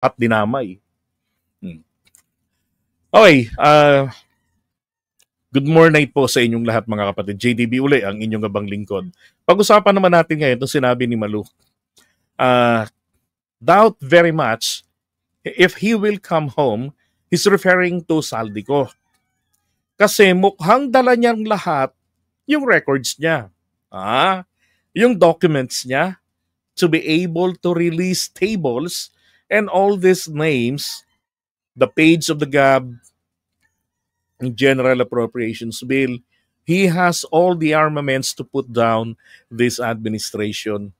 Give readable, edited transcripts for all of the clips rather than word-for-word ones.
at dinamay. Okay, good morning po sa inyong lahat mga kapatid. JDB uli, ang inyong abang lingkod. Pag-usapan naman natin ngayon itong sinabi ni Malu. Doubt very much if he will come home, he's referring to Saldico. Kasi mukhang dala niyang lahat yung records niya. Yung documents niya to be able to release tables and all these names, the page of the GAB, General Appropriations Bill, he has all the armaments to put down this administration.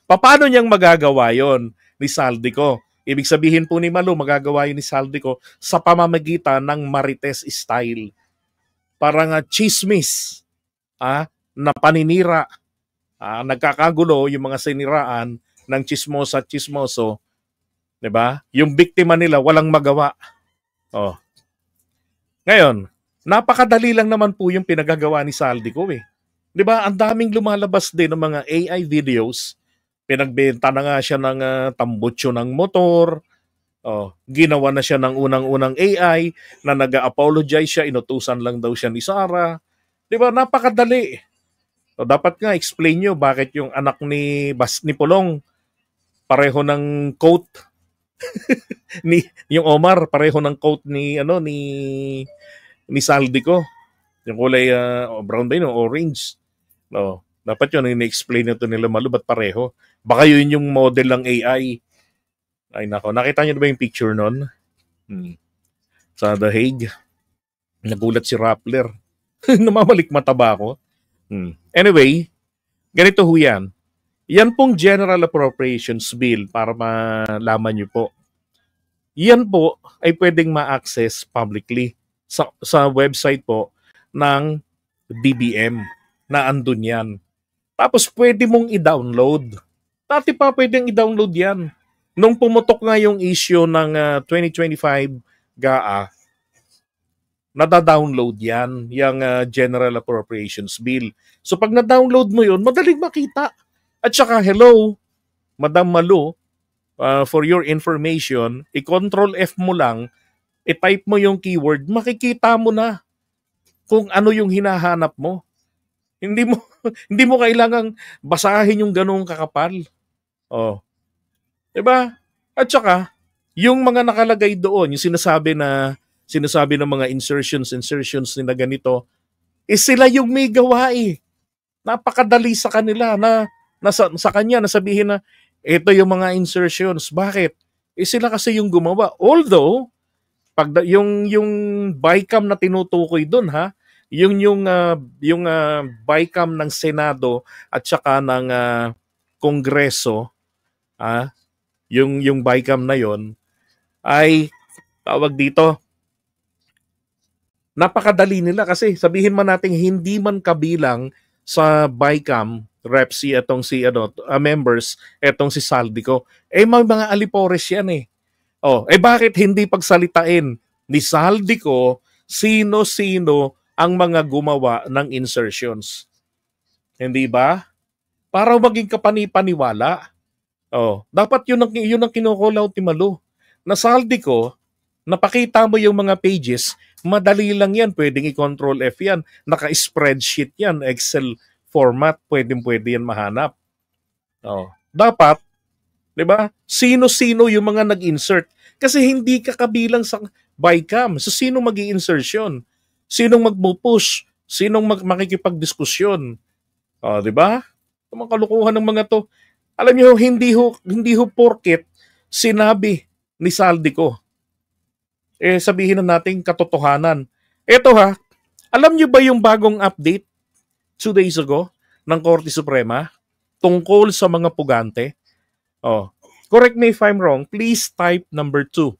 Paano niyang magagawa yon ni Saldico? Ibig sabihin po ni Malu, magagawa yun ni Saldico sa pamamagitan ng Marites style. Parang chismis na paninira. Nagkakagulo yung mga siniraan ng chismosa at chismoso. Diba? Yung biktima nila walang magawa. Ngayon, napakadali lang naman po yung pinagagawa ni Saldico eh. 'Di ba? Ang daming lumalabas din ng mga AI videos. Pinagbenta na nga siya ng tambutso ng motor. Ginawa na siya ng unang-unang AI na nag-apologize siya, inutusan lang daw siya ni Sarah. 'Di ba? Napakadali. So, dapat nga explain nyo bakit yung anak ni Pulong pareho ng coat yung Omar pareho ng coat ni Saldico. Yung kulay brown ba yun, orange. Dapat yun, in-explain na ito nila Malu, ba't pareho? Baka yun yung model ng AI. Ay nako, nakita niyo ba yung picture nun? Sa The Hague. Nagulat si Rappler. Namamalik mataba ako. Anyway, ganito ho yan. Yan pong General Appropriations Bill, para malaman nyo po. Yan po ay pwedeng ma-access publicly sa website po ng DBM na andun yan. Tapos pwede mong i-download. Dati pa pwedeng i-download yan. Nung pumutok nga yung issue ng 2025 GAA, nada-download yan, yung General Appropriations Bill. So pag na-download mo yun, madaling makita. At saka, hello, Madam Malu, for your information, i-control F mo lang, i-type mo yung keyword, makikita mo na kung ano yung hinahanap mo. Hindi mo kailangang basahin yung ganung kakapal. Diba? At saka, yung mga nakalagay doon, yung sinasabi ng mga insertions na ganito, sila yung may gawa eh. Napakadali sa kanila na sa kanya nasabihin na ito yung mga insertions. Bakit? Sila kasi yung gumawa. Although, pag yung BICAM na tinutukoy doon yung BICAM ng Senado at saka ng Kongreso, yung BICAM na yon ay tawag dito, napakadali nila kasi sabihin man natin hindi man kabilang sa BICAM reps members etong si Saldico. May mga alipores yan eh. Bakit hindi pagsalitain ni Saldico sino-sino ang mga gumawa ng insertions? Hindi ba? Para maging kapani-paniwala. Dapat yun ang kinukulaw ni Malu. Na Saldico, napakita mo yung mga pages, madali lang yan, pwedeng i-control F yan, naka-spreadsheet yan, Excel format, pwede yan mahanap. Dapat, di ba? Sino-sino yung mga nag-insert? Kasi hindi ka kabilang sa BICAM. So, sino mag-i-insertion? Sinong magpo-push? Sinong makikipag-diskusyon? Di ba? Ang kalukuhan ng mga to. Alam niyo, hindi ho porket sinabi ni Saldico. Sabihin na natin katotohanan. Ito alam niyo ba yung bagong update 2 days ago ng Korte Suprema tungkol sa mga pugante? Correct me if I'm wrong, please type number 2.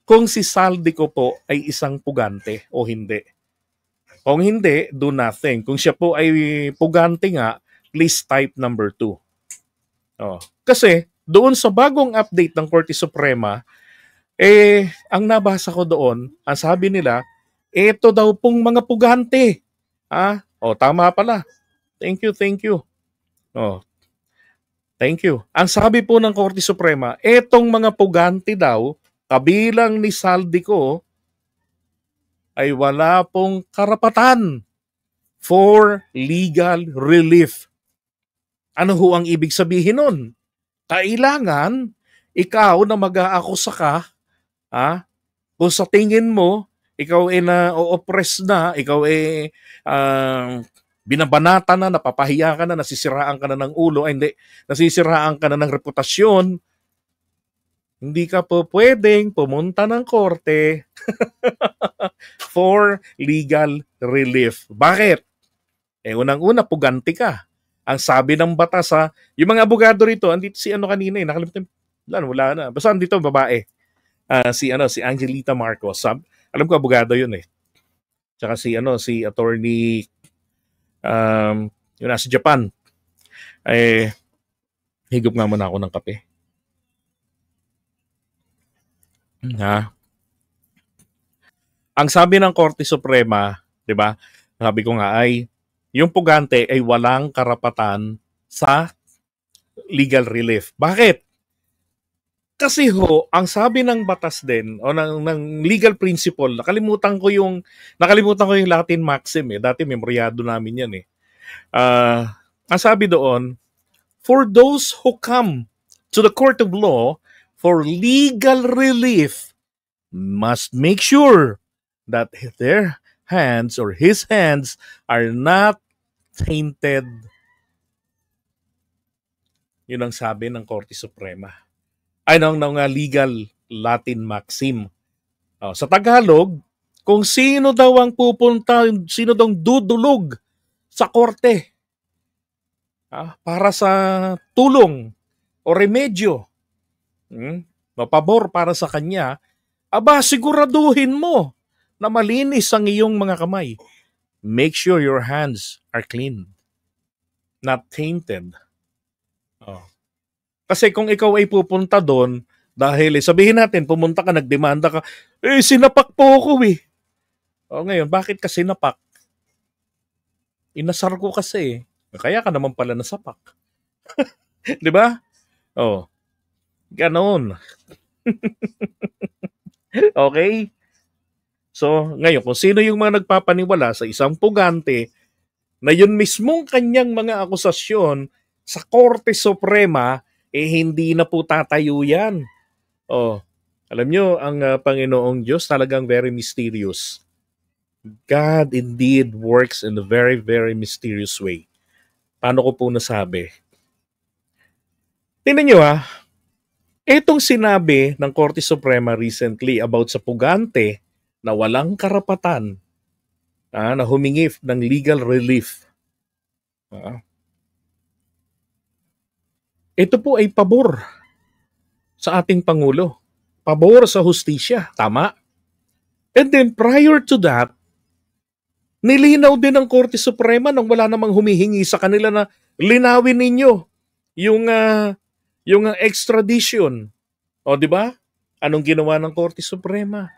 Kung si Saldico po ay isang pugante o hindi. Kung hindi, do nothing. Kung siya po ay pugante nga, please type number 2. Kasi doon sa bagong update ng Korte Suprema, ang nabasa ko doon, ang sabi nila, ito daw pong mga pugante. Tama pala. Thank you. Thank you. Ang sabi po ng Korte Suprema, etong mga pugante daw, kabilang ni Saldico, ay wala pong karapatan for legal relief. Ano ho ang ibig sabihin nun? Kailangan ikaw na mag-aakusa ka, kung sa tingin mo, ikaw ay na-oppress na, ikaw ay binabanata na, napapahiya ka na, nasisiraan ka na ng ulo, ay hindi, nasisiraan ka na ng reputasyon, hindi ka po pwedeng pumunta ng korte for legal relief. Bakit? Unang-una, puganti ka. Ang sabi ng batas, yung mga abogado rito, andito si ano kanina, nakalimutan, wala na. Basta andito, babae. Si Angelita Marcos. Alam ko abogado yun eh. Tsaka si attorney yun nasa Japan. Higop nga muna ako ng kape. Ang sabi ng Korte Suprema, 'di ba? Sabi ko nga ay yung pugante ay walang karapatan sa legal relief. Bakit? Kasi ang sabi ng batas din o ng legal principle, nakalimutan ko yung Latin maxim eh. Dati memoryado namin yan eh. Ang sabi doon, for those who come to the court of law for legal relief must make sure that their hands or his hands are not tainted. Yun ang sabi ng Korte Suprema. Ay, ng legal Latin maxim. Sa Tagalog, kung sino daw ang pupunta, sino daw dudulog sa korte para sa tulong o remedyo, mapabor para sa kanya, siguraduhin mo na malinis ang iyong mga kamay. Make sure your hands are clean, not tainted. Kasi kung ikaw ay pupunta doon, dahil sabihin natin, pumunta ka, nagdemanda ka, sinapak po ako eh. Ngayon, bakit ka sinapak? Inasar ko kasi. Kaya ka naman pala nasapak. Di ba? Ganon. Okay? So, ngayon, kung sino yung mga nagpapaniwala sa isang pugante na yun mismong kanyang mga akusasyon sa Korte Suprema, hindi na po tatayo yan. Alam nyo, ang Panginoong Diyos talagang very mysterious. God indeed works in a very, very mysterious way. Paano ko po nasabi? Tingnan nyo itong sinabi ng Korte Suprema recently about sa pugante na walang karapatan na humingi ng legal relief. Ito po ay pabor sa ating Pangulo. Pabor sa hustisya. Tama? And then prior to that, nilinaw din ng Korte Suprema nang wala namang humihingi sa kanila na linawin ninyo yung extradition. Di ba? Anong ginawa ng Korte Suprema?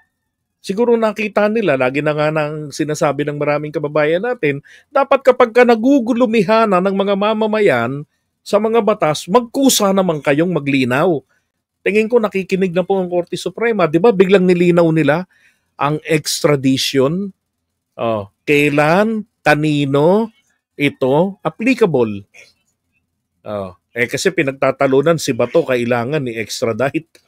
Siguro nakita nila, lagi na nga nang sinasabi ng maraming kababayan natin, dapat kapag ka nagugulumihana ng mga mamamayan sa mga batas, magkusa naman kayong maglinaw. Tingin ko nakikinig na po ang Korte Suprema. Di ba biglang nilinaw nila ang extradition? Kailan, kanino ito applicable? Kasi pinagtatalunan si Bato, kailangan i-extradite.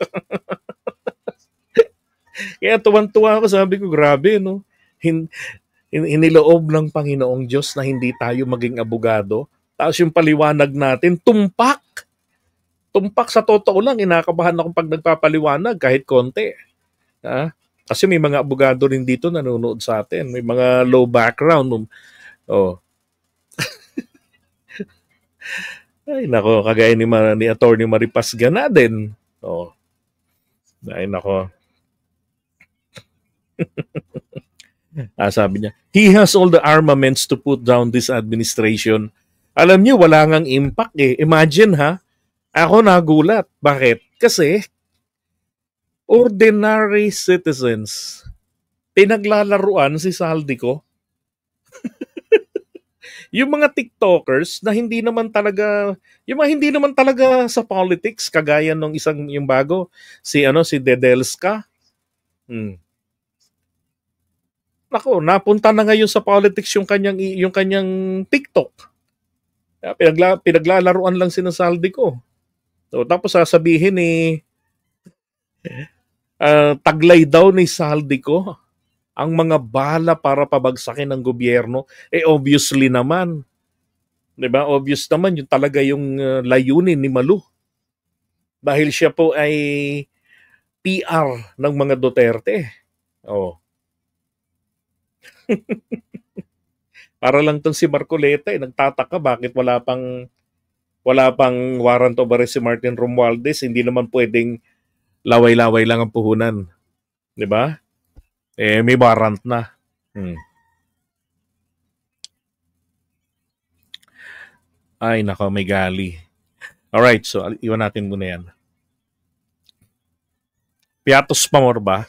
Kaya tuwan-tuwa ako, sabi ko, grabe, no? Iniloob ng Panginoong Diyos na hindi tayo maging abogado. Tapos yung paliwanag natin, tumpak. Tumpak sa totoo lang, inakabahan akong pag nagpapaliwanag kahit konti. Kasi may mga abogado rin dito nanonood sa atin. May mga low background. Ay, nako, kagaya ni Attorney Maripas Gana din. Ay, nako. Sabi niya, he has all the armaments to put down this administration. Alam niyo, wala ngang impact eh. Imagine ako nagulat. Bakit? Kasi ordinary citizens, pinaglalaruan si Saldico. Yung mga TikTokers na hindi naman talaga, yung mga hindi naman talaga sa politics, kagaya nung isang, yung bago, si Dedelska. Hmm. Nako, napunta na ngayon sa politics yung kanyang TikTok. Pinaglalaruan lang sinasaldi ko. So, tapos sasabihin taglay daw ni Saldi ko ang mga bala para pabagsakin ng gobyerno. Obviously naman, 'di ba? Obvious naman yung talaga yung layunin ni Malu dahil siya po ay PR ng mga Duterte. Oh, para lang tong si Marcoleta nagtataka bakit wala pang warrant of arrest si Martin Romualdez, hindi naman pwedeng laway-laway lang ang puhunan, 'di ba? May warrant na. Hmm. Ay nako, may gali. Alright, so iwan natin muna yan. Piatos pa more ba?